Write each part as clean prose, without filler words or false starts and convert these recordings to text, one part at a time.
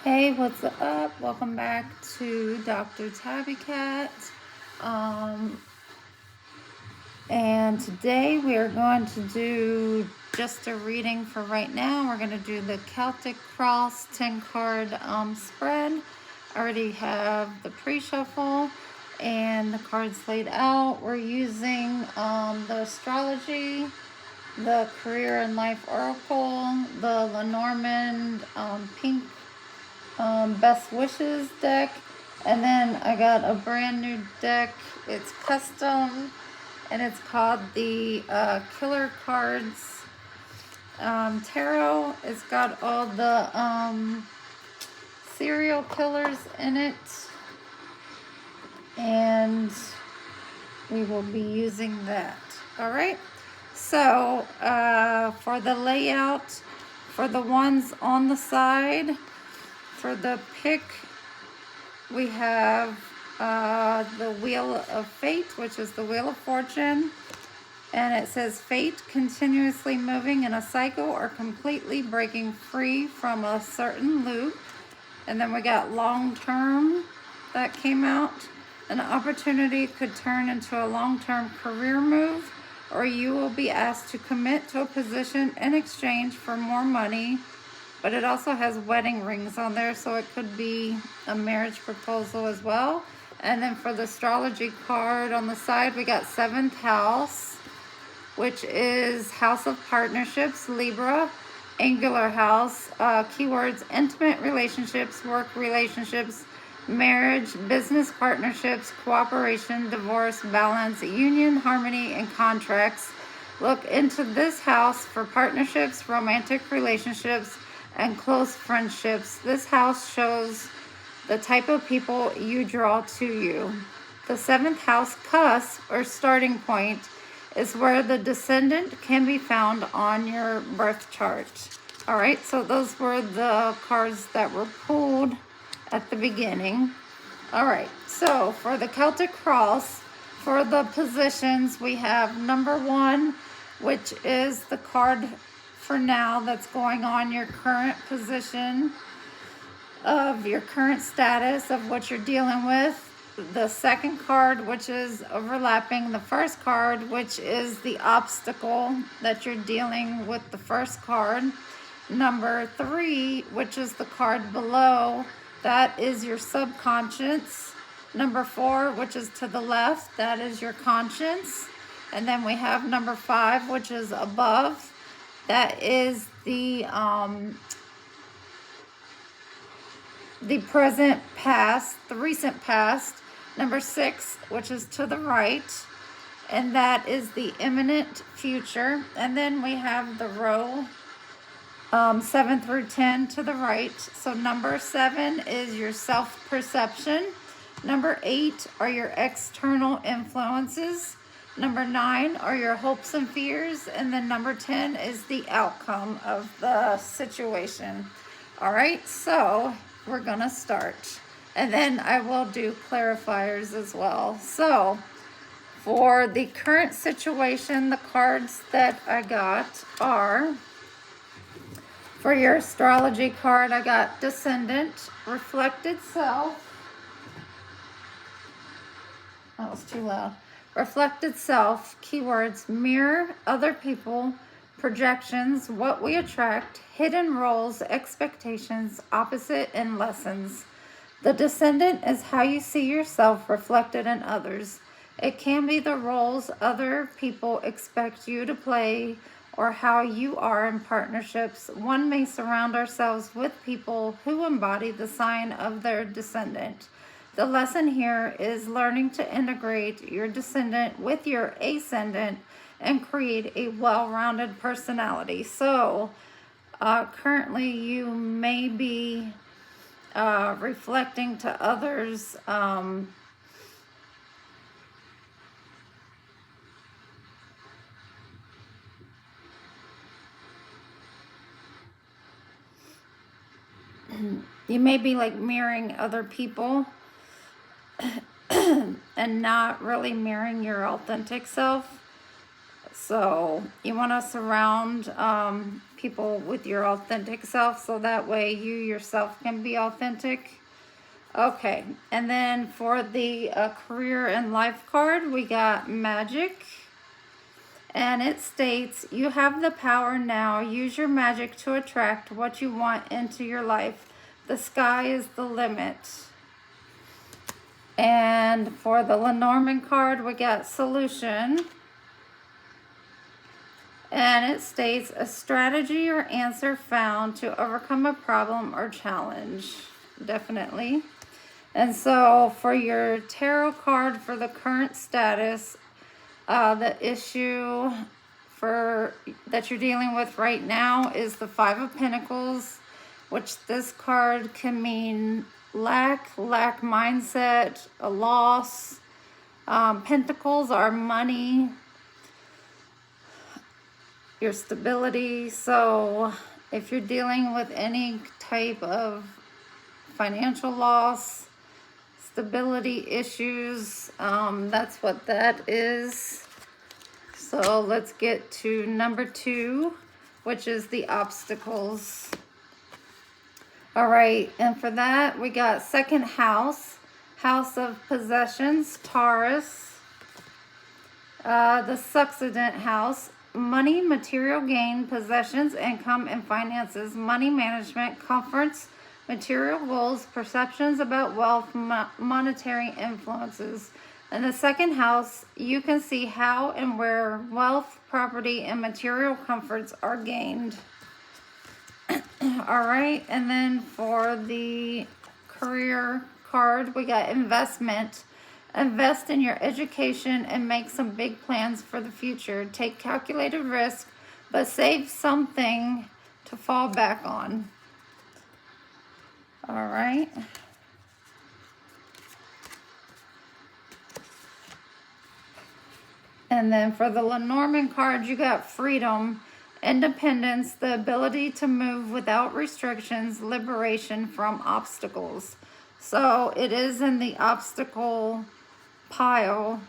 Hey, what's up? Welcome back to Dr. Tabby Cat. Um, and today we are going to do just a reading for right now. We're going to do the Celtic Cross 10 card spread. I already have the pre-shuffle and the cards laid out. We're using the astrology, the career and life oracle, the Lenormand pink best wishes deck, and then I got a brand new deck. It's custom and it's called the Killer Cards Tarot. It's got all the serial killers in it, and we will be using that. All right, so for the layout, for the ones on the side, for the pick, we have the Wheel of Fate, which is the Wheel of Fortune. And it says, fate, continuously moving in a cycle or completely breaking free from a certain loop. And then we got long term that came out. An opportunity could turn into a long-term career move, or you will be asked to commit to a position in exchange for more money. But it also has wedding rings on there, so it could be a marriage proposal as well. And then for the astrology card on the side, we got 7th house, which is house of partnerships, Libra, angular house, keywords, intimate relationships, work relationships, marriage, business partnerships, cooperation, divorce, balance, union, harmony, and contracts. Look into this house for partnerships, romantic relationships, and close friendships. This house shows the type of people you draw to you. The 7th house cusp, or starting point, is where the descendant can be found on your birth chart. All right, so those were the cards that were pulled at the beginning. All right, so for the Celtic Cross, for the positions, we have number 1, which is the card for now that's going on your current position of your current status of what you're dealing with. The second card, which is overlapping the first card, which is the obstacle that you're dealing with the first card. Number 3, which is the card below, that is your subconscious. Number 4, which is to the left, that is your conscience. And then we have number 5, which is above, that is the present past, the recent past. Number 6, which is to the right, and that is the imminent future. And then we have the row 7 through 10 to the right. So number 7 is your self-perception. Number 8 are your external influences. Number 9 are your hopes and fears. And then number 10 is the outcome of the situation. All right, so we're gonna start. And then I will do clarifiers as well. So for the current situation, the cards that I got are, for your astrology card, I got Descendant, Reflected Self. That was too loud. Reflected Self, keywords, mirror, other people, projections, what we attract, hidden roles, expectations, opposite, and lessons. The Descendant is how you see yourself reflected in others. It can be the roles other people expect you to play or how you are in partnerships. One may surround ourselves with people who embody the sign of their descendant. The lesson here is learning to integrate your descendant with your ascendant and create a well-rounded personality. So currently you may be reflecting to others you may be like mirroring other people and not really mirroring your authentic self. So you want to surround people with your authentic self, so that way you yourself can be authentic. Okay, and then for the career and life card, we got magic. And it states, you have the power now. Use your magic to attract what you want into your life. The sky is the limit. And for the Lenormand card, we got solution. And it states, a strategy or answer found to overcome a problem or challenge. Definitely. And so for your tarot card for the current status, the issue that you're dealing with right now is the Five of Pentacles, which this card can mean lack mindset, a loss. Pentacles are money, your stability. So if you're dealing with any type of financial loss, stability issues, that's what that is. So let's get to number 2, which is the obstacles. All right, and for that we got second house, house of possessions, Taurus. The succedent house, money, material gain, possessions, income, and finances, money management, comforts, material goals, perceptions about wealth, monetary influences. In the second house, you can see how and where wealth, property, and material comforts are gained. All right, and then for the career card, we got investment. Invest in your education and make some big plans for the future. Take calculated risk, but save something to fall back on. All right. And then for the Lenormand card, you got freedom, independence, the ability to move without restrictions, liberation from obstacles. So it is in the obstacle pile.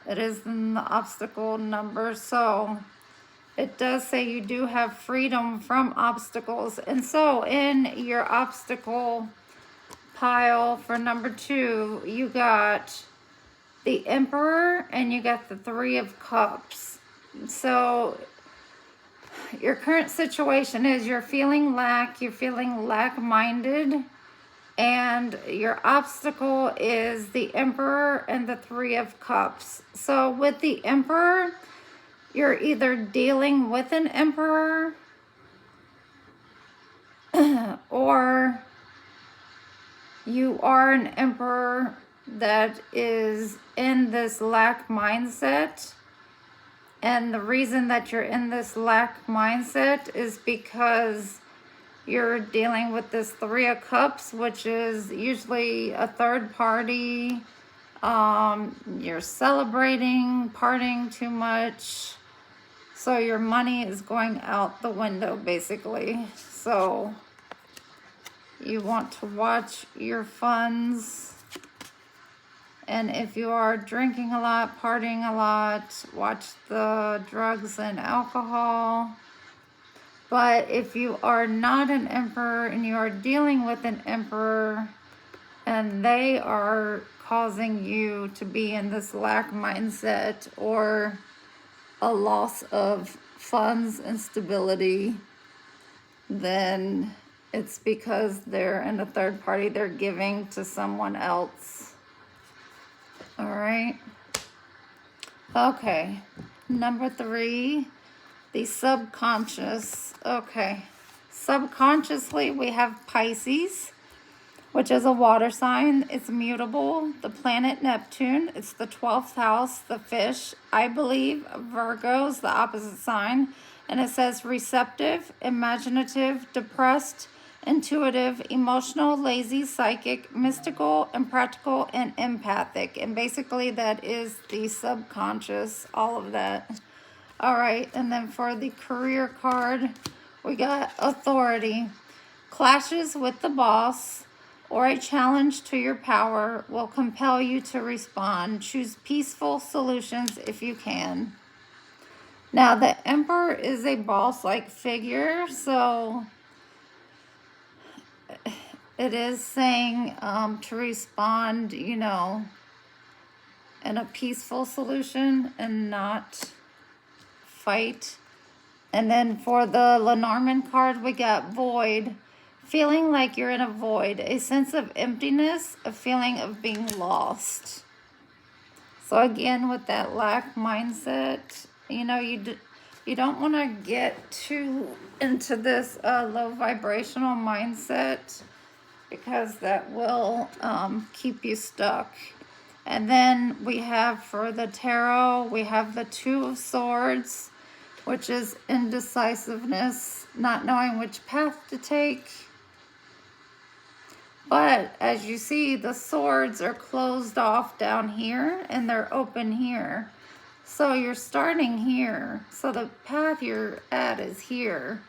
It is in the obstacle number. So it does say you do have freedom from obstacles. And so in your obstacle pile for number 2, you got the Emperor and you got the Three of Cups. So your current situation is you're feeling lack-minded, and your obstacle is the Emperor and the Three of Cups. So with the Emperor, you're either dealing with an Emperor or you are an Emperor that is in this lack mindset. And the reason that you're in this lack mindset is because you're dealing with this Three of Cups, which is usually a third party. You're celebrating, partying too much. So your money is going out the window, basically. So you want to watch your funds. And if you are drinking a lot, partying a lot, watch the drugs and alcohol. But if you are not an Emperor and you are dealing with an Emperor and they are causing you to be in this lack mindset or a loss of funds and stability, then it's because they're in a third party, they're giving to someone else. All right. Okay. Number 3, the subconscious. Okay. Subconsciously, we have Pisces, which is a water sign. It's mutable. The planet Neptune. It's the 12th house, the fish. I believe Virgo's the opposite sign. And it says receptive, imaginative, depressed, intuitive, emotional, lazy, psychic, mystical, and practical, and empathic. And basically that is the subconscious, all of that. All right, and then for the career card, we got authority. Clashes with the boss or a challenge to your power will compel you to respond. Choose peaceful solutions if you can. Now, the Emperor is a boss-like figure, so it is saying to respond, you know, in a peaceful solution and not fight. And then for the Lenormand card, we got void. Feeling like you're in a void, a sense of emptiness, a feeling of being lost. So again, with that lack mindset, you know, you don't want to get too into this low vibrational mindset, because that will keep you stuck. And then we have for the tarot, we have the Two of Swords, which is indecisiveness, not knowing which path to take. But as you see, the swords are closed off down here and they're open here. So you're starting here. So the path you're at is here.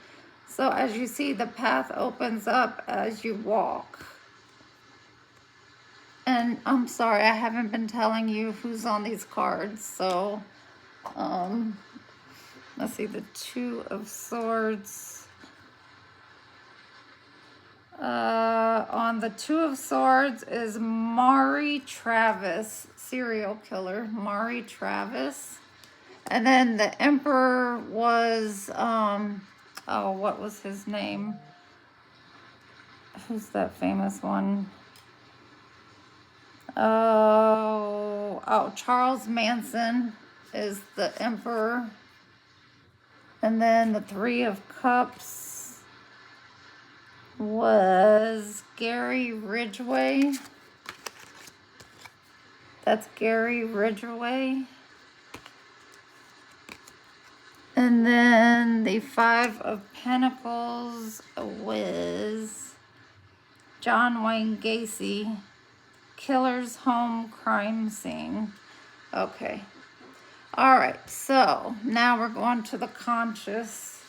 So as you see, the path opens up as you walk. And I'm sorry, I haven't been telling you who's on these cards. So, let's see, the Two of Swords. On the Two of Swords is Mari Travis, serial killer, Mari Travis. And then the Emperor was, oh, what was his name? Who's that famous one? Oh, Charles Manson is the Emperor. And then the Three of Cups was Gary Ridgway. That's Gary Ridgway. And then the Five of Pentacles was John Wayne Gacy, Killer's Home Crime Scene. Okay. All right, so now we're going to the conscious.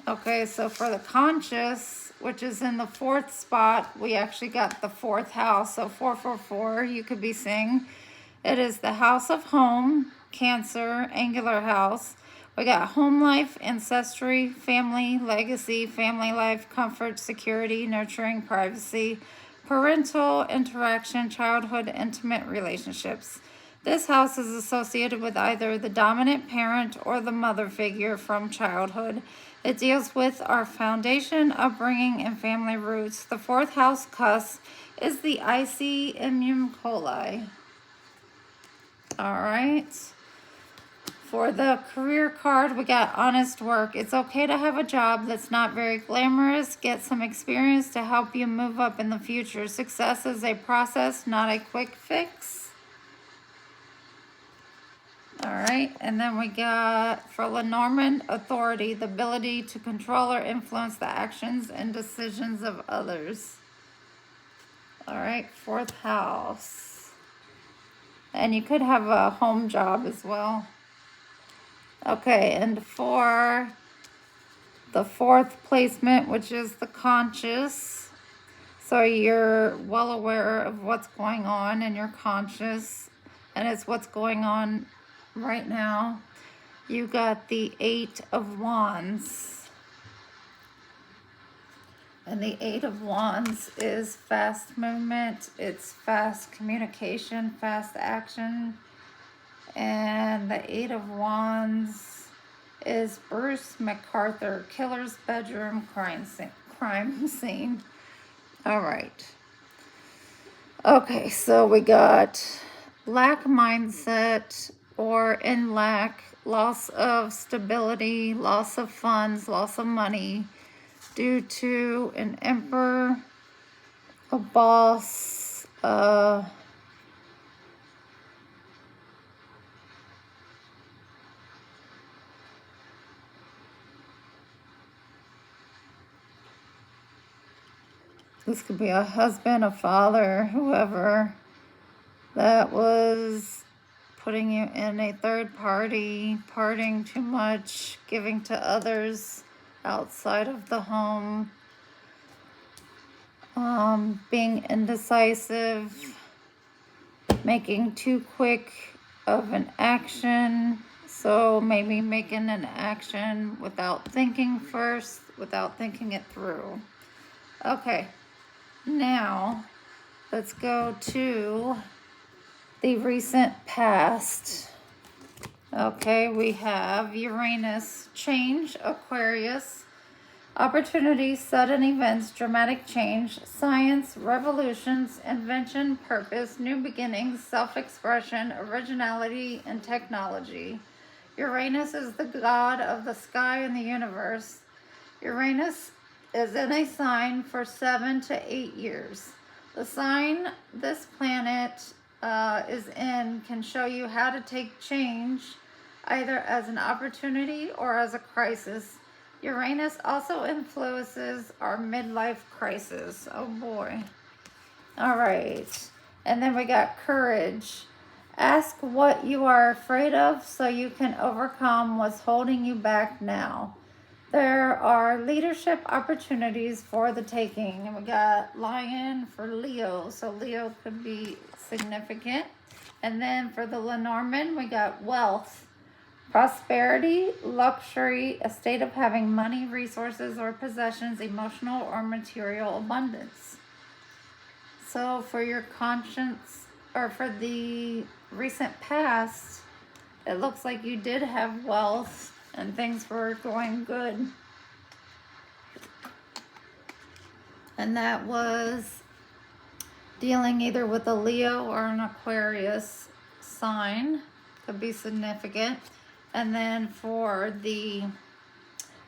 Okay, so for the conscious, which is in the fourth spot, we actually got the fourth house. So 444, you could be seeing. It is the house of home, Cancer, angular house. We got home life, ancestry, family, legacy, family life, comfort, security, nurturing, privacy, parental interaction, childhood, intimate relationships. This house is associated with either the dominant parent or the mother figure from childhood. It deals with our foundation, upbringing, and family roots. The fourth house cusp is the immune coli. All right. For the career card, we got honest work. It's okay to have a job that's not very glamorous. Get some experience to help you move up in the future. Success is a process, not a quick fix. All right, and then we got for Lenormand, authority, the ability to control or influence the actions and decisions of others. All right, fourth house. And you could have a home job as well. Okay, and for the fourth placement, which is the conscious, so you're well aware of what's going on in your conscious, and it's what's going on right now. You got the Eight of Wands. And the Eight of Wands is fast movement, it's fast communication, fast action. And the Eight of Wands is Bruce MacArthur, killer's bedroom crime scene. All right. Okay, so we got lack mindset or in lack, loss of stability, loss of funds, loss of money due to an emperor, a boss, this could be a husband, a father, whoever that was putting you in a third party, partying too much, giving to others outside of the home, being indecisive, making too quick of an action, So maybe making an action without thinking first, without thinking it through. Okay, now let's go to the recent past. Okay, we have Uranus, change, Aquarius, opportunities, sudden events, dramatic change, science, revolutions, invention, purpose, new beginnings, self-expression, originality, and technology. Uranus is the god of the sky and the universe. Uranus is in a sign for 7 to 8 years. The sign this planet is in can show you how to take change either as an opportunity or as a crisis. Uranus also influences our midlife crisis. Oh boy. All right. And then we got courage. Ask what you are afraid of so you can overcome what's holding you back now. There are leadership opportunities for the taking. And we got Lion for Leo. So Leo could be significant. And then for the Lenormand, we got wealth, prosperity, luxury, a state of having money, resources, or possessions, emotional or material abundance. So for your conscience, or for the recent past, it looks like you did have wealth and things were going good. And that was dealing either with a Leo or an Aquarius sign. Could be significant. And then for the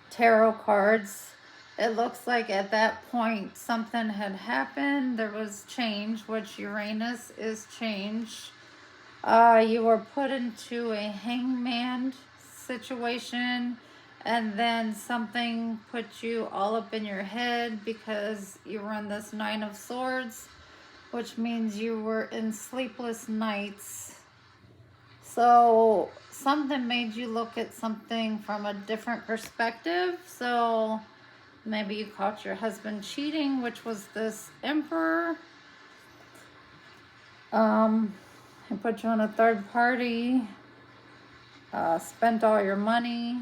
tarot cards, it looks like at that point something had happened. There was change, which Uranus is change. You were put into a hangman situation, and then something put you all up in your head because you were in this 9 of Swords, which means you were in sleepless nights. So something made you look at something from a different perspective. So maybe you caught your husband cheating, which was this Emperor. He put you on a third party, spent all your money,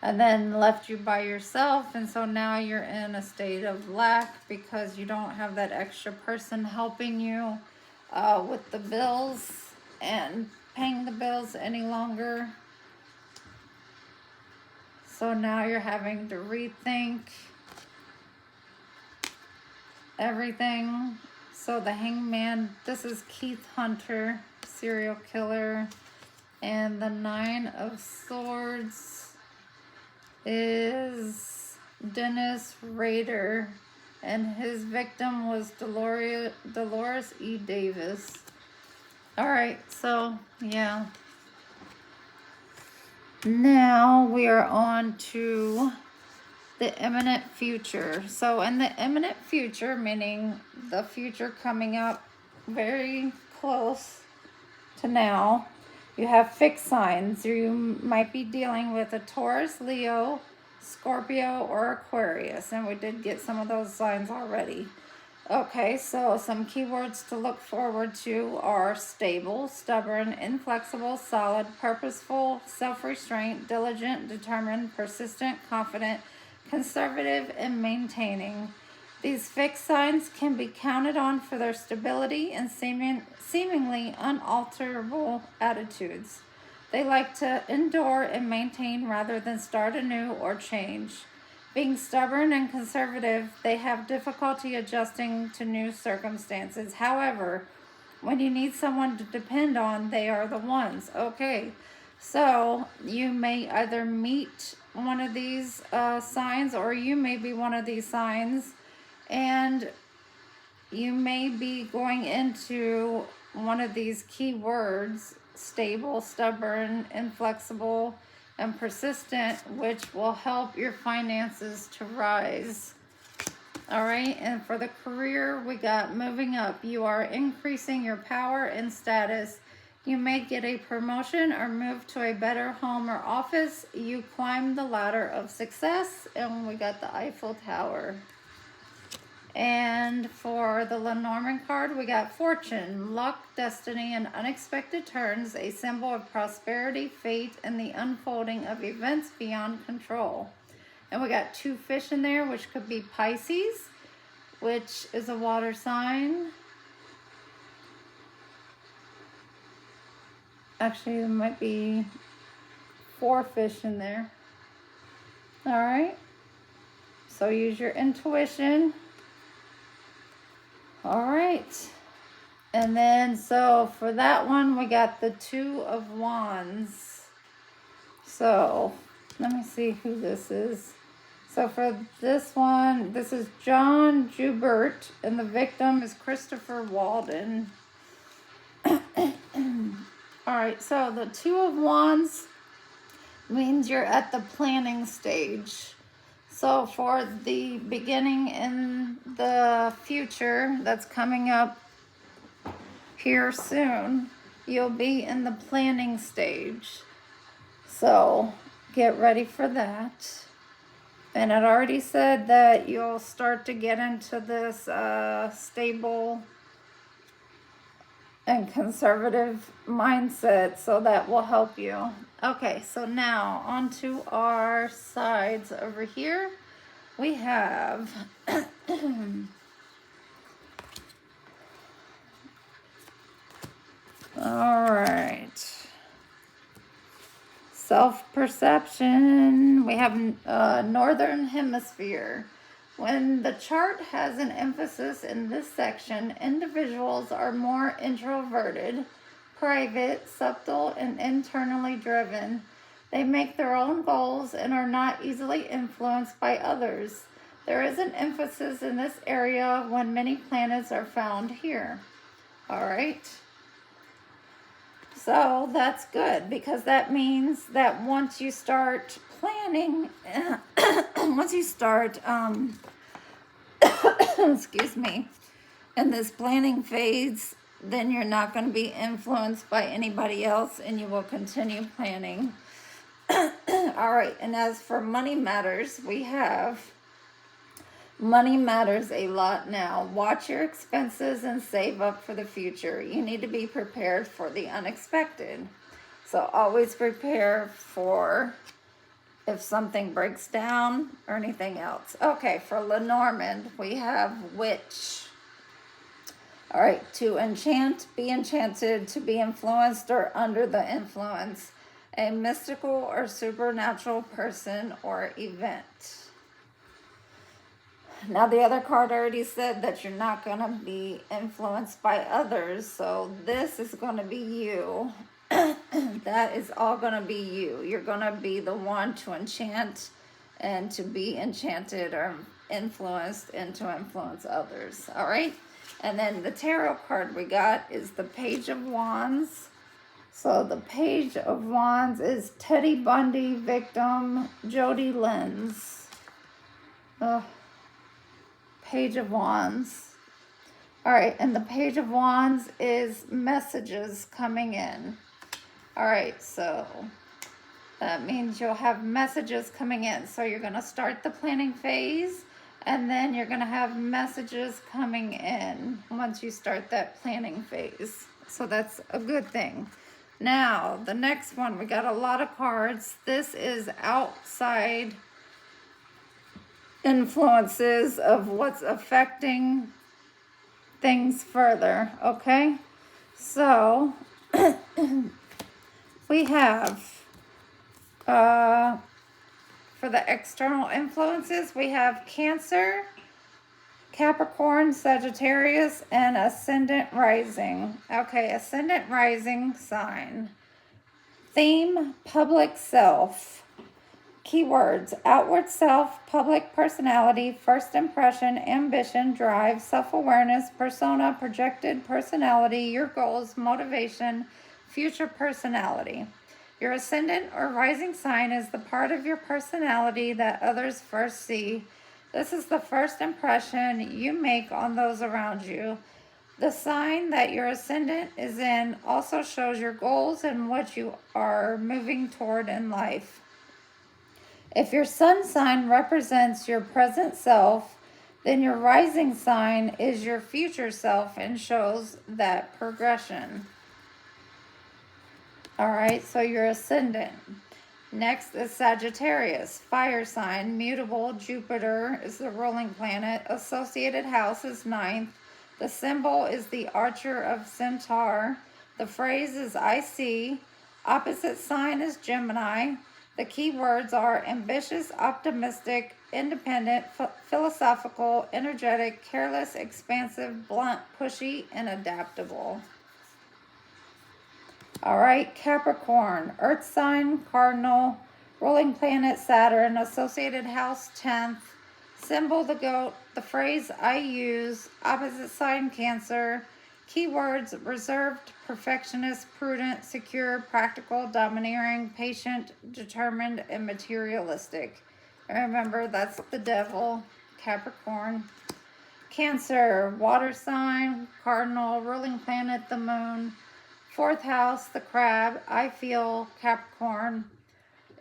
and then left you by yourself. And so now you're in a state of lack because you don't have that extra person helping you with the bills and paying the bills any longer. So now you're having to rethink everything. So the Hangman, this is Keith Hunter, serial killer. And the 9 of Swords is Dennis Rader. And his victim was Dolores E. Davis. All right, so yeah. Now we are on to the imminent future. So in the imminent future, meaning the future coming up very close to now, you have fixed signs. You might be dealing with a Taurus, Leo, Scorpio, or Aquarius. And we did get some of those signs already. Okay, so some keywords to look forward to are stable, stubborn, inflexible, solid, purposeful, self-restraint, diligent, determined, persistent, confident, conservative, and maintaining. These fixed signs can be counted on for their stability and seemingly unalterable attitudes. They like to endure and maintain rather than start anew or change. Being stubborn and conservative, they have difficulty adjusting to new circumstances. However, when you need someone to depend on, they are the ones. Okay, so you may either meet one of these signs, or you may be one of these signs, and you may be going into one of these key words: stable, stubborn, inflexible, and persistent, which will help your finances to rise. All right, and for the career, we got moving up. You are increasing your power and status. You may get a promotion or move to a better home or office. You climb the ladder of success, and we got the Eiffel Tower. And for the Lenormand card, we got fortune, luck, destiny, and unexpected turns, a symbol of prosperity, fate, and the unfolding of events beyond control. And we got 2 fish in there, which could be Pisces, which is a water sign. Actually, there might be 4 fish in there. All right. So use your intuition. All right. And then, so for that one, we got the 2 of Wands. So let me see who this is. So for this one, this is John Joubert, and the victim is Christopher Walden. All right, so the 2 of Wands means you're at the planning stage. So for the beginning in the future that's coming up here soon, you'll be in the planning stage. So get ready for that. And it already said that you'll start to get into this stable and conservative mindset, so that will help you. Okay, so now on to our sides over here. We have all right, self-perception. We have Northern Hemisphere. When the chart has an emphasis in this section, individuals are more introverted, private, subtle, and internally driven. They make their own goals and are not easily influenced by others. There is an emphasis in this area when many planets are found here. All right. So that's good, because that means that once you start planning, once you start, excuse me, in this planning phase, then you're not going to be influenced by anybody else, and you will continue planning. All right, and as for money matters, we have money matters a lot now. Watch your expenses and save up for the future. You need to be prepared for the unexpected. So always prepare for if something breaks down or anything else. Okay, for Lenormand, we have witch. All right, to enchant, be enchanted, to be influenced or under the influence, a mystical or supernatural person or event. Now, the other card already said that you're not going to be influenced by others, so this is going to be you. That is all going to be you. You're going to be the one to enchant and to be enchanted or influenced and to influence others. All right? And then the tarot card we got is the Page of Wands. So the Page of Wands is Teddy Bundy, victim, Jody Lenz. Page of Wands. All right, and the Page of Wands is messages coming in. All right, so that means you'll have messages coming in. So you're going to start the planning phase, and then you're going to have messages coming in once you start that planning phase. So that's a good thing. Now, the next one, we got a lot of cards. This is outside influences of what's affecting things further, okay? So, we have, for the external influences, we have Cancer, Capricorn, Sagittarius, and Ascendant Rising. Okay, Ascendant Rising sign. Theme, public self. Keywords, outward self, public personality, first impression, ambition, drive, self-awareness, persona, projected personality, your goals, motivation, future personality. Your ascendant or rising sign is the part of your personality that others first see. This is the first impression you make on those around you. The sign that your ascendant is in also shows your goals and what you are moving toward in life. If your sun sign represents your present self, Then your rising sign is your future self and shows that progression. All right, so your ascendant. Next is Sagittarius, fire sign, mutable. Jupiter is the ruling planet. Associated house is ninth. The symbol is the archer of Centaur. The phrase is I see. Opposite sign is Gemini. The key words are ambitious, optimistic, independent, philosophical, energetic, careless, expansive, blunt, pushy, and adaptable. All right, Capricorn, earth sign, cardinal, ruling planet Saturn, associated house 10th, symbol the goat, the phrase I use, opposite sign Cancer, keywords reserved, perfectionist, prudent, secure, practical, domineering, patient, determined, and materialistic. And remember, that's the devil, Capricorn. Cancer, water sign, cardinal, ruling planet the moon, 4th house, the crab. I feel Capricorn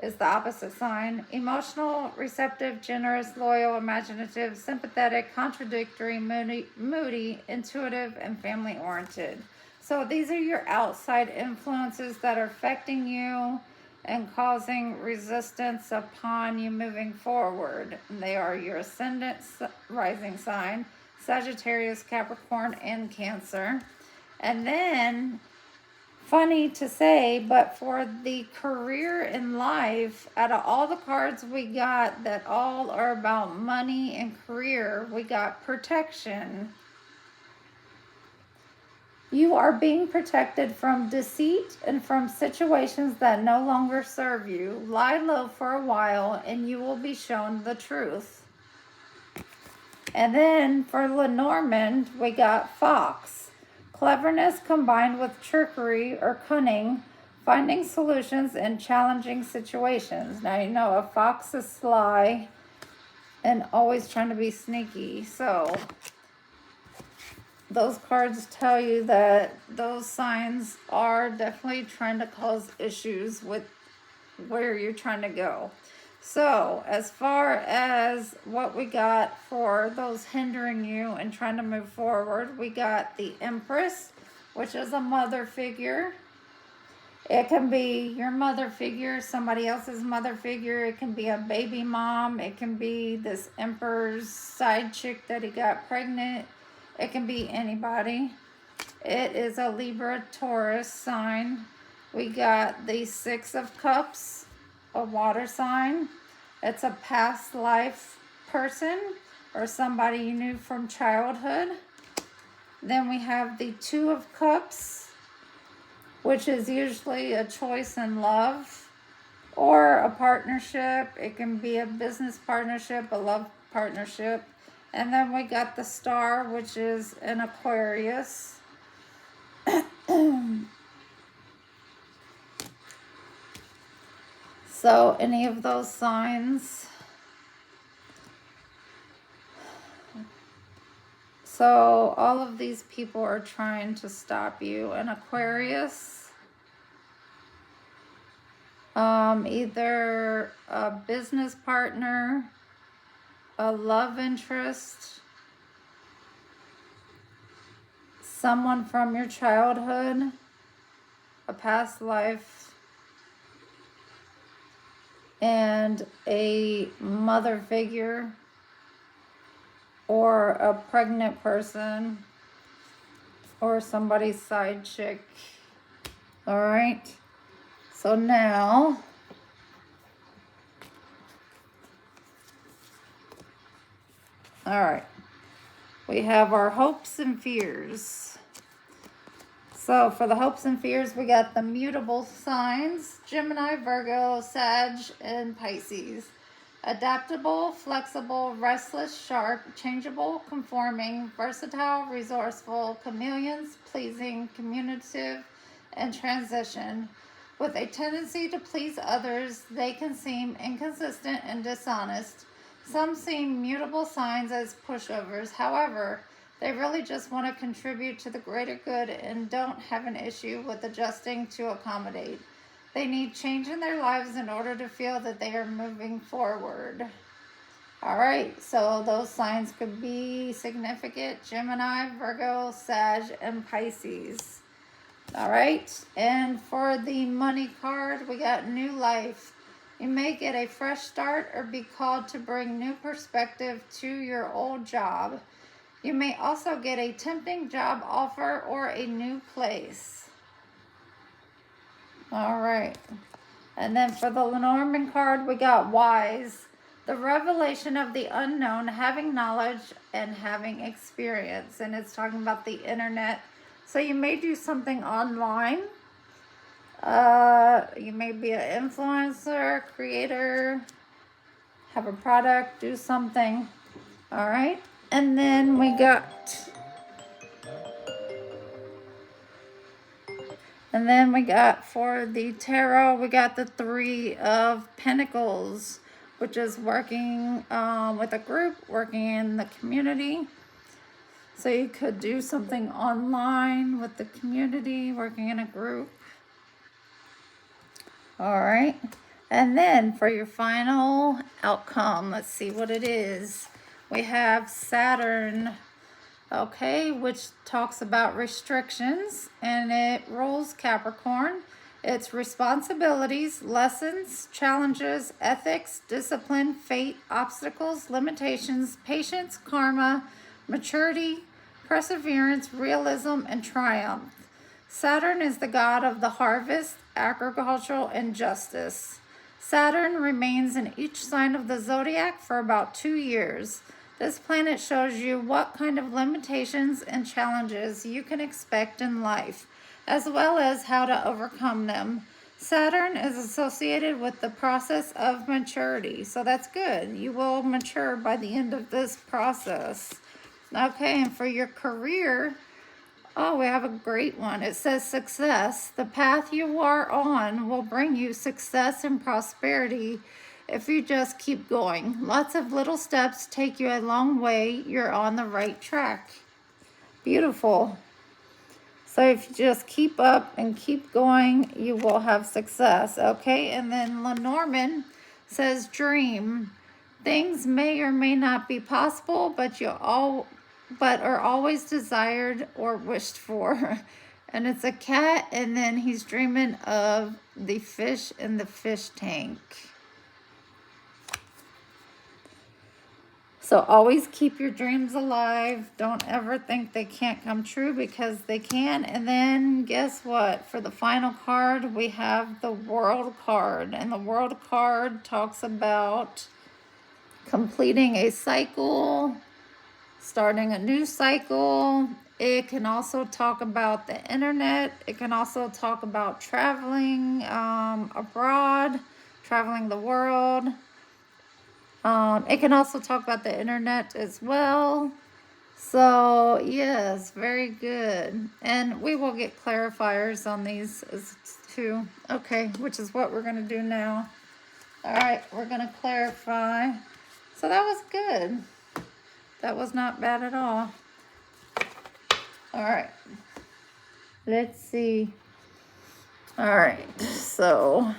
is the opposite sign. Emotional, receptive, generous, loyal, imaginative, sympathetic, contradictory, moody, intuitive, and family oriented. So these are your outside influences that are affecting you and causing resistance upon you moving forward. And they are your ascendant, rising sign, Sagittarius, Capricorn, and Cancer. And then, funny to say, but for the career in life, out of all the cards we got that all are about money and career, we got protection. You are being protected from deceit and from situations that no longer serve you. Lie low for a while and you will be shown the truth. And then for Lenormand, we got Fox. Cleverness combined with trickery or cunning, finding solutions in challenging situations. Now, you know, a fox is sly and always trying to be sneaky. So those cards tell you that those signs are definitely trying to cause issues with where you're trying to go. So as far as what we got for those hindering you and trying to move forward, we got the Empress, which is a mother figure. It can be your mother figure, somebody else's mother figure. It can be a baby mom. It can be this Emperor's side chick that he got pregnant. It can be anybody. It is a Libra Taurus sign. We got the Six of Cups, a water sign. It's a past life person or somebody you knew from childhood. Then we have the Two of Cups, which is usually a choice in love or a partnership. It can be a business partnership, a love partnership. And then we got the Star, which is an Aquarius. So any of those signs. So all of these people are trying to stop you. An Aquarius, either a business partner, a love interest, someone from your childhood, a past life, and a mother figure, or a pregnant person, or somebody's side chick. All right. So now, all right, we have our hopes and fears. So for the hopes and fears, we got the mutable signs, Gemini, Virgo, Sag, and Pisces. Adaptable, flexible, restless, sharp, changeable, conforming, versatile, resourceful, chameleons, pleasing, communicative, and transition. With a tendency to please others, they can seem inconsistent and dishonest. Some see mutable signs as pushovers. However, they really just want to contribute to the greater good and don't have an issue with adjusting to accommodate. They need change in their lives in order to feel that they are moving forward. All right, so those signs could be significant: Gemini, Virgo, Sag, and Pisces. All right, and for the money card, we got new life. You may get a fresh start or be called to bring new perspective to your old job. You may also get a tempting job offer or a new place. All right, and then for the Lenormand card, we got wise. The revelation of the unknown, having knowledge and having experience. And it's talking about the internet. So you may do something online. You may be an influencer, creator, have a product, do something. All right. And then we got for the tarot, we got the Three of Pentacles, which is working with a group, working in the community. So you could do something online with the community, working in a group. All right. And then for your final outcome, let's see what it is. We have Saturn, okay, which talks about restrictions, and it rules Capricorn. It's responsibilities, lessons, challenges, ethics, discipline, fate, obstacles, limitations, patience, karma, maturity, perseverance, realism, and triumph. Saturn is the god of the harvest, agricultural, and justice. Saturn remains in each sign of the zodiac for about 2 years. This planet shows you what kind of limitations and challenges you can expect in life, as well as how to overcome them. Saturn is associated with the process of maturity, so that's good. You will mature by the end of this process. Okay, and for your career, oh, we have a great one. It says success. The path you are on will bring you success and prosperity if you just keep going. Lots of little steps take you a long way. You're on the right track. Beautiful. So if you just keep up and keep going, you will have success. Okay, and then Lenormand says dream. Things may or may not be possible, but are always desired or wished for. And it's a cat, and then he's dreaming of the fish in the fish tank. So always keep your dreams alive. Don't ever think they can't come true, because they can. And then guess what? For the final card, we have the World card. And the World card talks about completing a cycle, starting a new cycle. It can also talk about the internet. It can also talk about traveling abroad, traveling the world. It can also talk about the internet as well. So yes, very good. And we will get clarifiers on these too. Okay, which is what we're going to do now. All right, we're going to clarify. So that was good. That was not bad at all. All right. Let's see. All right. So,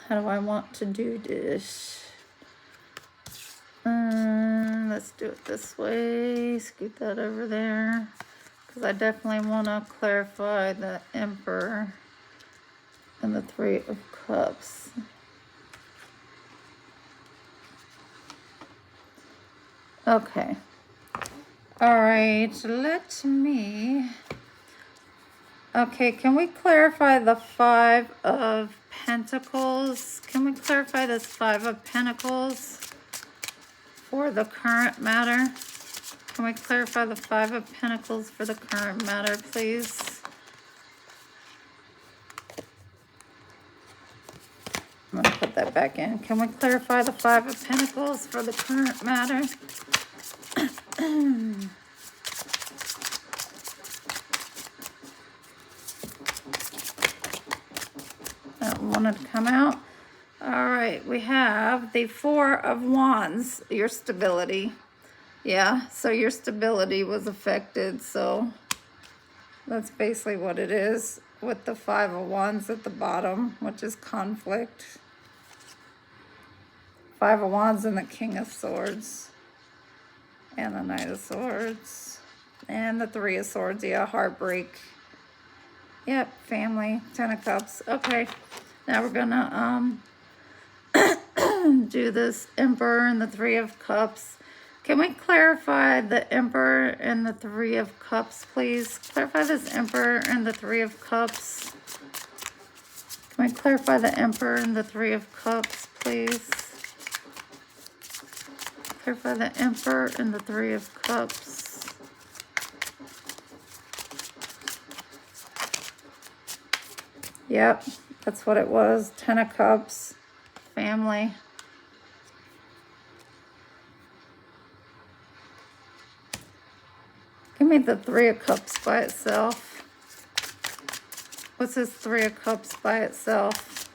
how do I want to do this? Let's do it this way. Scoot that over there, because I definitely want to clarify the Emperor and the Three of Cups. Okay. All right, let me... Okay, can we clarify the Five of Pentacles? Can we clarify this Five of Pentacles for the current matter? Can we clarify the Five of Pentacles for the current matter, please? I'm going to put that back in. Can we clarify the Five of Pentacles for the current matter? That wanted to come out. All right, we have the Four of Wands, your stability. Yeah, so your stability was affected, so that's basically what it is. with the Five of Wands at the bottom, which is conflict. Five of Wands and the King of Swords. And the Knight of Swords. And the Three of Swords, yeah, heartbreak. Yep, family, Ten of Cups. Okay, now we're gonna do this Emperor and the Three of Cups. Can we clarify the Emperor and the Three of Cups, please? Clarify this Emperor and the Three of Cups. Can we clarify the Emperor and the Three of Cups, please? Clarify the Emperor and the Three of Cups. Yep, that's what it was. Ten of Cups, family. Give me the Three of Cups by itself. What's this Three of Cups by itself?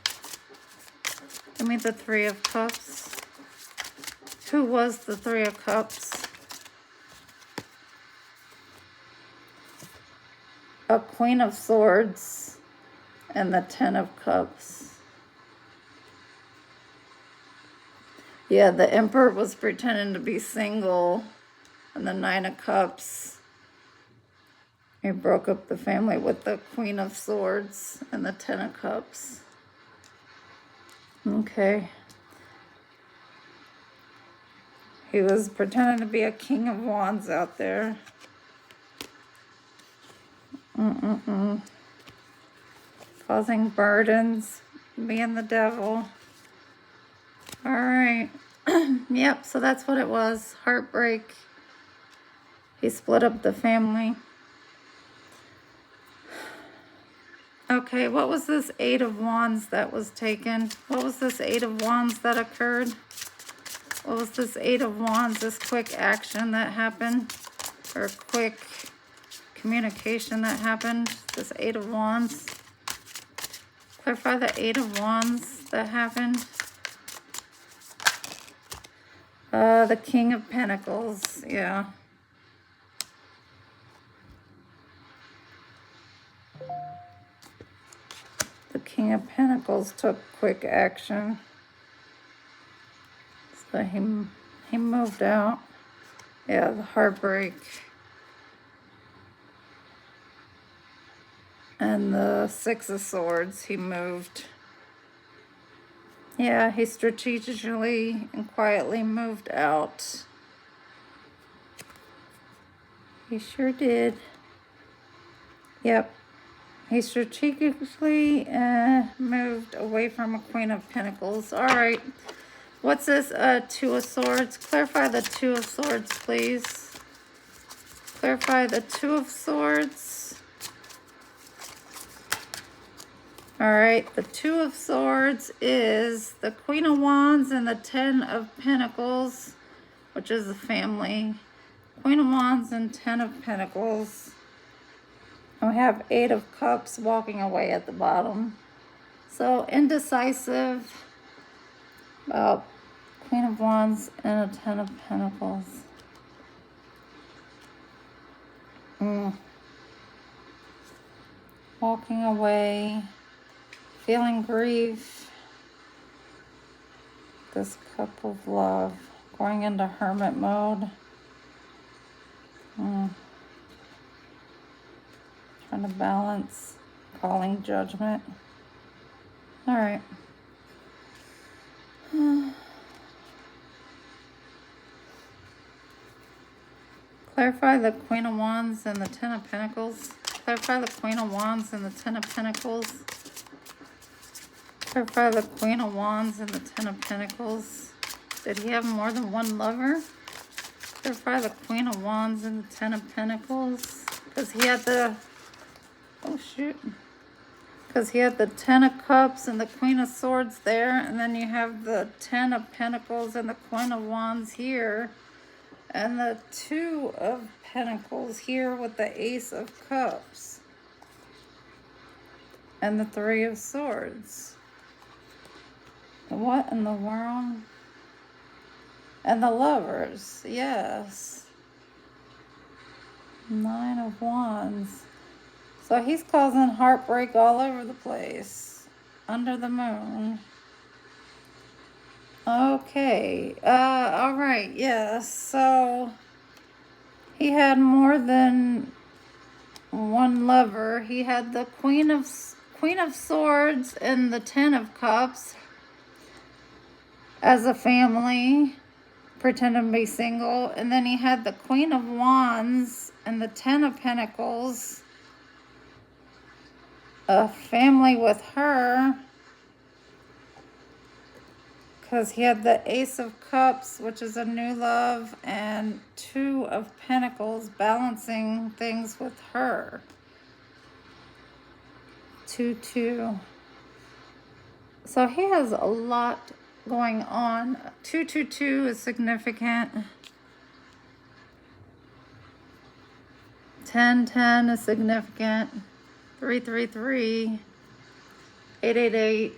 Give me the Three of Cups. Who was the Three of Cups? A Queen of Swords and the Ten of Cups. Yeah, the Emperor was pretending to be single, and the Nine of Cups. He broke up the family with the Queen of Swords and the Ten of Cups. Okay. He was pretending to be a King of Wands out there. Causing burdens, being the devil. All right. Yep, so that's what it was. Heartbreak. He split up the family. Okay, what was this Eight of Wands that was taken? What was this Eight of Wands that occurred? What was this Eight of Wands, this quick action that happened? Or quick communication that happened? This Eight of Wands. Clarify the Eight of Wands that happened. The King of Pentacles, yeah. The King of Pentacles took quick action. So he moved out. Yeah, the heartbreak. And the Six of Swords, he moved. Yeah, he strategically and quietly moved out. He sure did. Yep. He strategically moved away from a Queen of Pentacles. All right. What's this Two of Swords? Clarify the Two of Swords, please. Clarify the Two of Swords. All right. The Two of Swords is the Queen of Wands and the Ten of Pentacles, which is the family. Queen of Wands and Ten of Pentacles. And we have Eight of Cups walking away at the bottom. So indecisive about Queen of Wands and a Ten of Pentacles. Walking away, feeling grief. This Cup of Love, going into hermit mode. Trying to balance, calling judgment. All right. Clarify the Queen of Wands and the Ten of Pentacles. Clarify the Queen of Wands and the Ten of Pentacles. Clarify the Queen of Wands and the Ten of Pentacles. Did he have more than one lover? Clarify the Queen of Wands and the Ten of Pentacles. Because he had the... Oh, shoot. Because he had the Ten of Cups and the Queen of Swords there. And then you have the Ten of Pentacles and the Queen of Wands here. And the Two of Pentacles here with the Ace of Cups. And the Three of Swords. What in the world? And the Lovers, yes. Nine of Wands. So he's causing heartbreak all over the place. Under the moon. Okay. All right. Yes. So he had more than one lover. He had the Queen of Swords and the Ten of Cups as a family, pretending to be single. And then he had the Queen of Wands and the Ten of Pentacles, a family with her, because he had the Ace of Cups, which is a new love, and Two of Pentacles, balancing things with her. 2-2. So he has a lot going on. 2-2-2 is significant. 10-10 is significant. 3-3-3. 8-8-8.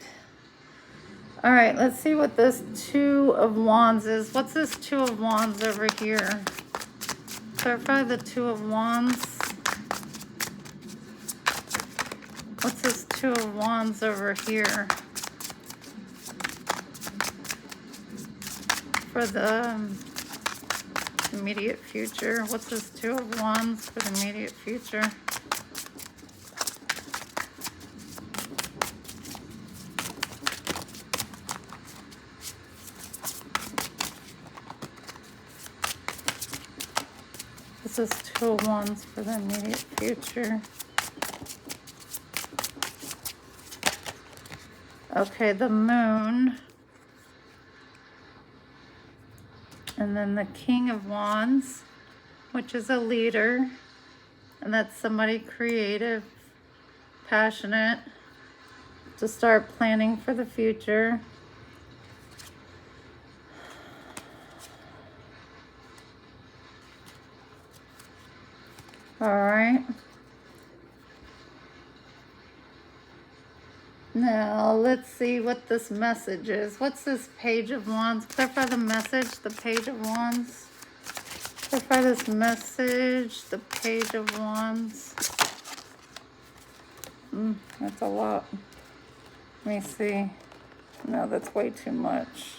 All right, let's see what this Two of Wands is. What's this Two of Wands over here? Clarify the Two of Wands. What's this Two of Wands over here? For the immediate future. What's this Two of Wands for the immediate future? This is Two of Wands for the immediate future. Okay, the Moon. And then the King of Wands, which is a leader. And that's somebody creative, passionate, to start planning for the future. All right. Now, let's see what this message is. What's this Page of Wands? Clarify the message, the Page of Wands. Clarify this message, the Page of Wands. That's a lot. Let me see. No, that's way too much.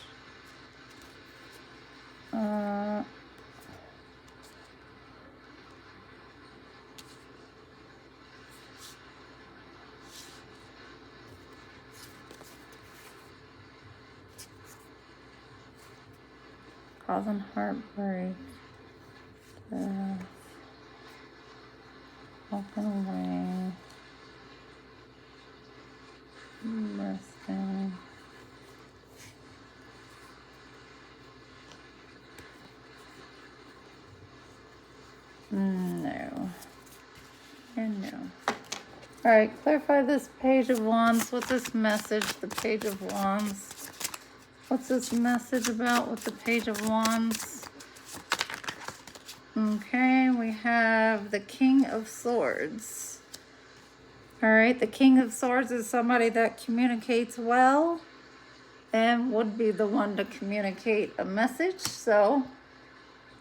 Causing heartbreak. Walking away. Resting. No. And no. All right, clarify this Page of Wands. What's this message, the Page of Wands? What's this message about with the Page of Wands? Okay, we have the King of Swords. All right, the King of Swords is somebody that communicates well and would be the one to communicate a message. So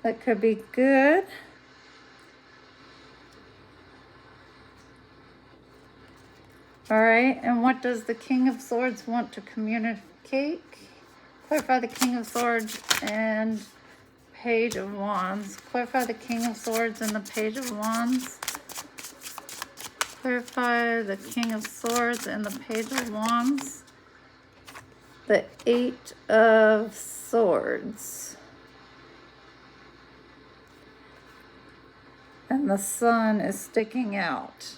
that could be good. All right, and what does the King of Swords want to communicate? Clarify the King of Swords and Page of Wands. Clarify the King of Swords and the Page of Wands. Clarify the King of Swords and the Page of Wands. The Eight of Swords. And the Sun is sticking out.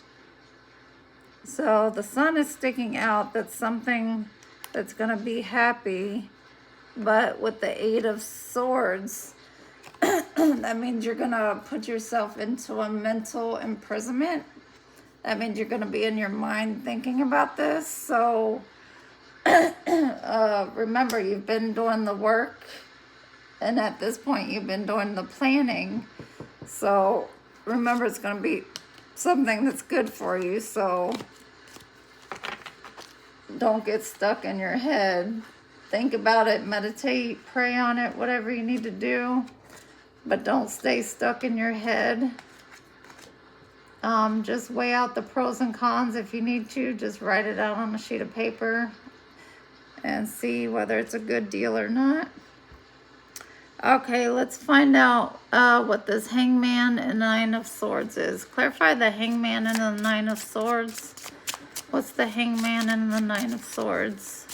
So the Sun is sticking out. That's something that's going to be happy. But with the Eight of Swords, that means you're going to put yourself into a mental imprisonment. That means you're going to be in your mind thinking about this. So remember, you've been doing the work. And at this point, you've been doing the planning. So remember, it's going to be something that's good for you. So don't get stuck in your head. Think about it, meditate, pray on it, whatever you need to do. But don't stay stuck in your head. Just weigh out the pros and cons if you need to. Just write it out on a sheet of paper and see whether it's a good deal or not. Okay, let's find out what this Hangman and Nine of Swords is. Clarify the Hangman and the Nine of Swords. What's the Hangman and the Nine of Swords?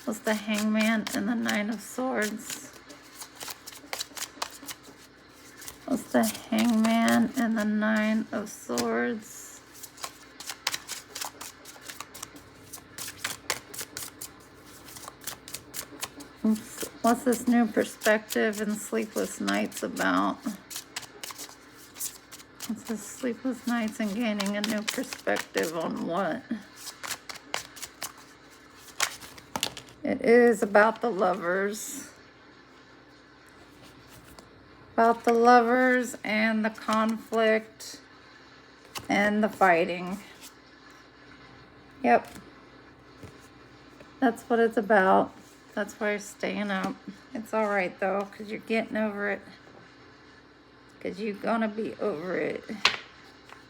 What's the Hangman and the Nine of Swords? What's the Hangman and the Nine of Swords? What's this new perspective and sleepless nights about? What's this sleepless nights and gaining a new perspective on what? It is about the Lovers. About the Lovers and the conflict and the fighting. Yep. That's what it's about. That's why you're staying up. It's all right, though, because you're getting over it. Because you're going to be over it.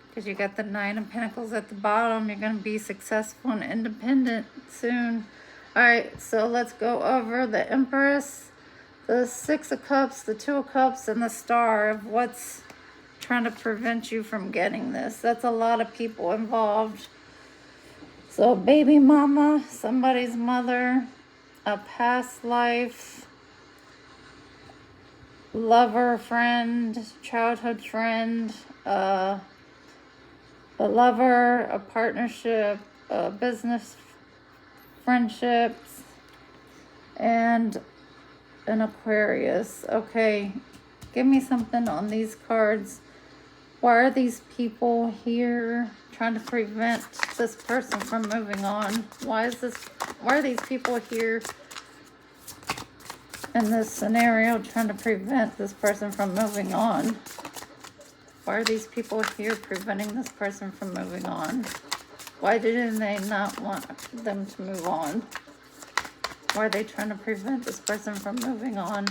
Because you got the Nine of Pentacles at the bottom. You're going to be successful and independent soon. All right, so let's go over the Empress, the Six of Cups, the Two of Cups, and the Star of what's trying to prevent you from getting this. That's a lot of people involved. So baby mama, somebody's mother, a past life, lover, friend, childhood friend, a lover, a partnership, a business friendships, and an Aquarius. Okay, give me something on these cards. Why are these people here trying to prevent this person from moving on? Why are these people here in this scenario trying to prevent this person from moving on? Why are these people here preventing this person from moving on? Why didn't they not want them to move on? Why are they trying to prevent this person from moving on?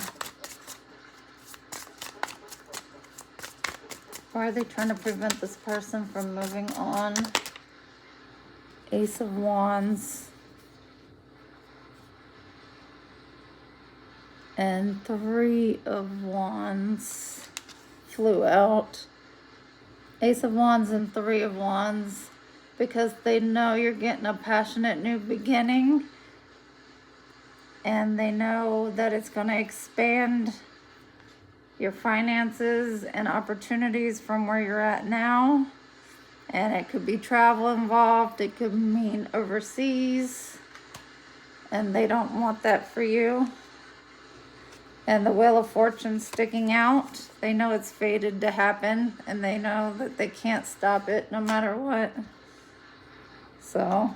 Why are they trying to prevent this person from moving on? Ace of Wands. And Three of Wands flew out. Ace of Wands and Three of Wands, because they know you're getting a passionate new beginning. And they know that it's going to expand your finances and opportunities from where you're at now. And it could be travel involved. It could mean overseas. And they don't want that for you. And the Wheel of Fortune sticking out. They know it's fated to happen. And they know that they can't stop it no matter what. So,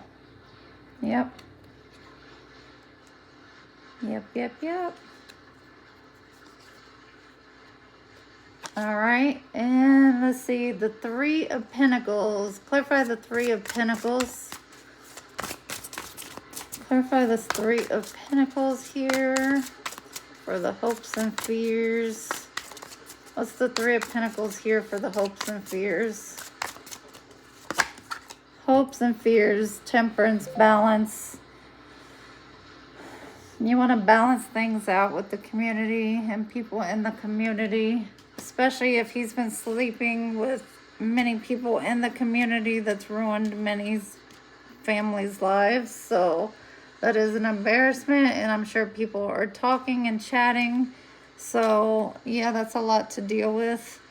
yep. Yep. All right, and let's see, the Three of Pentacles. Clarify the Three of Pentacles. Clarify this Three of Pentacles here for the hopes and fears. What's the Three of Pentacles here for the hopes and fears? Hopes and fears, temperance, balance. You want to balance things out with the community and people in the community, especially if he's been sleeping with many people in the community. That's ruined many families' lives. So that is an embarrassment, and I'm sure people are talking and chatting. So yeah, that's a lot to deal with.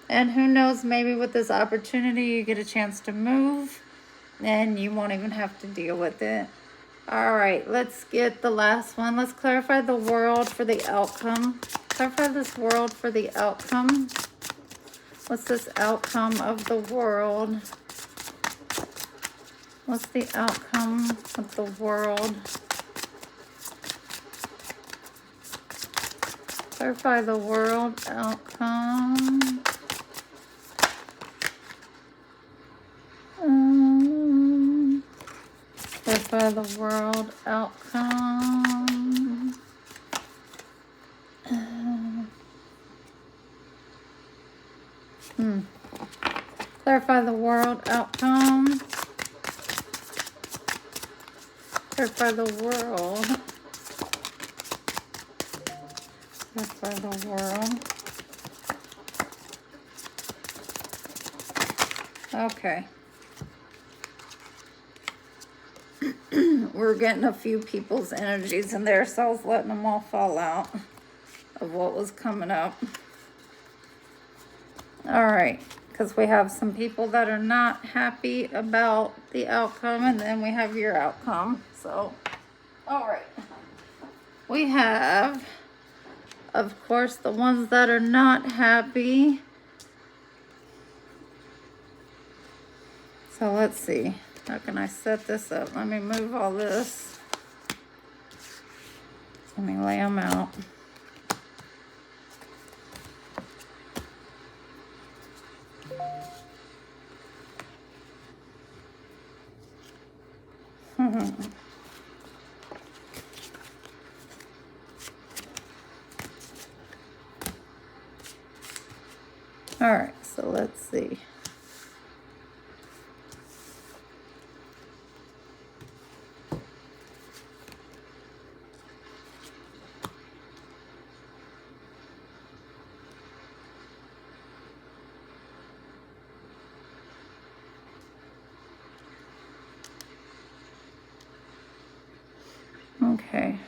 And who knows, maybe with this opportunity you get a chance to move and you won't even have to deal with it. All right, let's get the last one. Let's clarify the World for the outcome. Clarify this World for the outcome. What's this outcome of the World? What's the outcome of the World? Clarify the World outcome. Clarify the World outcome. world outcome. Clarify the world. Clarify the world. Okay. We're getting a few people's energies in there, so I was letting them all fall out of what was coming up. All right, because we have some people that are not happy about the outcome, and then we have your outcome. So, all right. We have, of course, the ones that are not happy. So let's see. How can I set this up? Let me move all this. Let me lay them out. All right, so let's see. Okay.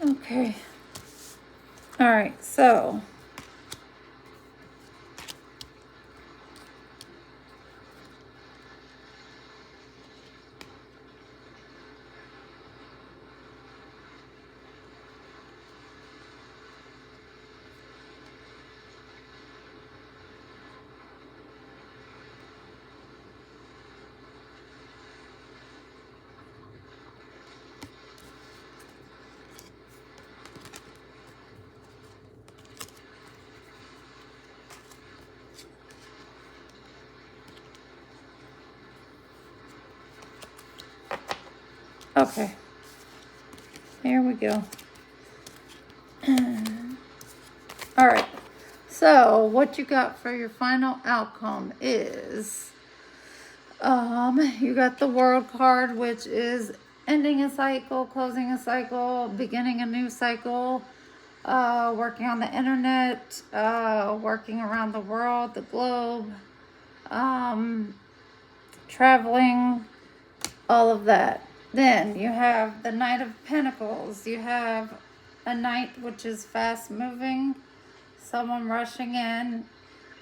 Okay. All right, so okay. Here we go. All right. So what you got for your final outcome is you got the World card, which is ending a cycle, closing a cycle, beginning a new cycle, working on the internet, working around the world, the globe, traveling, all of that. Then you have the Knight of Pentacles. You have a knight which is fast moving, someone rushing in,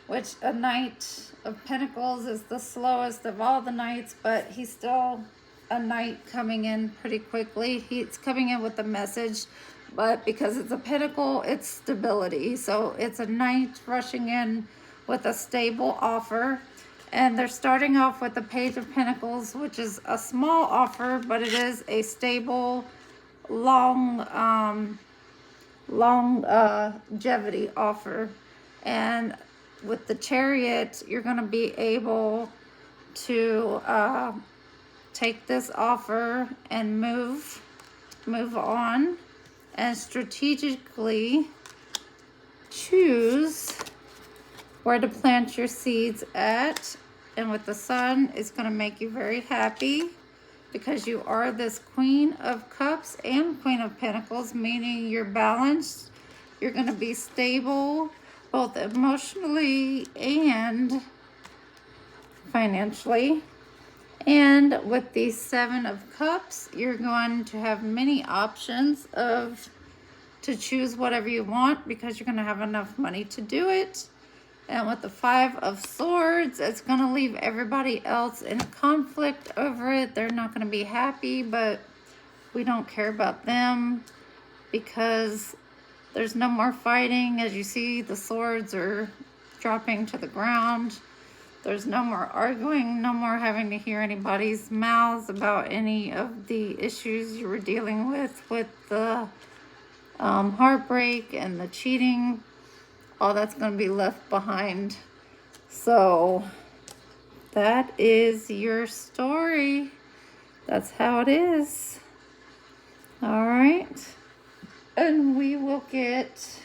which a Knight of Pentacles is the slowest of all the knights, but he's still a knight coming in pretty quickly. He's coming in with a message, but because it's a pentacle, it's stability. So it's a knight rushing in with a stable offer. And they're starting off with the Page of Pentacles, which is a small offer, but it is a stable, longevity offer. And with the Chariot, you're going to be able to take this offer and move on and strategically choose where to plant your seeds at. And with the Sun, it's going to make you very happy because you are this Queen of Cups and Queen of Pentacles, meaning you're balanced. You're going to be stable, both emotionally and financially. And with the Seven of Cups, you're going to have many options of to choose whatever you want because you're going to have enough money to do it. And with the 5 of Swords, it's going to leave everybody else in conflict over it. They're not going to be happy, but we don't care about them because there's no more fighting. As you see, the swords are dropping to the ground. There's no more arguing, no more having to hear anybody's mouths about any of the issues you were dealing with the heartbreak and the cheating. All that's going to be left behind. So that is your story. That's how it is. All right. And we will get...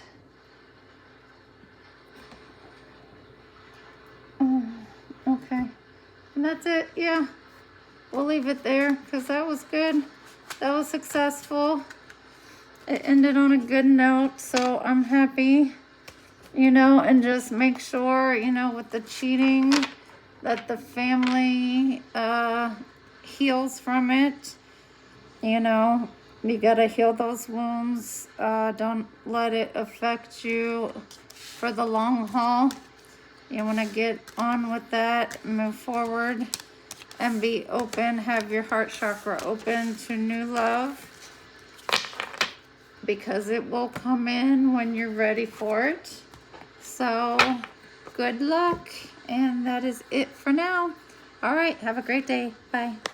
okay. And that's it. Yeah. We'll leave it there because that was good. That was successful. It ended on a good note. So I'm happy. You know, and just make sure, you know, with the cheating, that the family heals from it. You know, you gotta heal those wounds. Don't let it affect you for the long haul. You want to get on with that, move forward, and be open. Have your heart chakra open to new love because it will come in when you're ready for it. So, good luck, and that is it for now. All right, have a great day. Bye.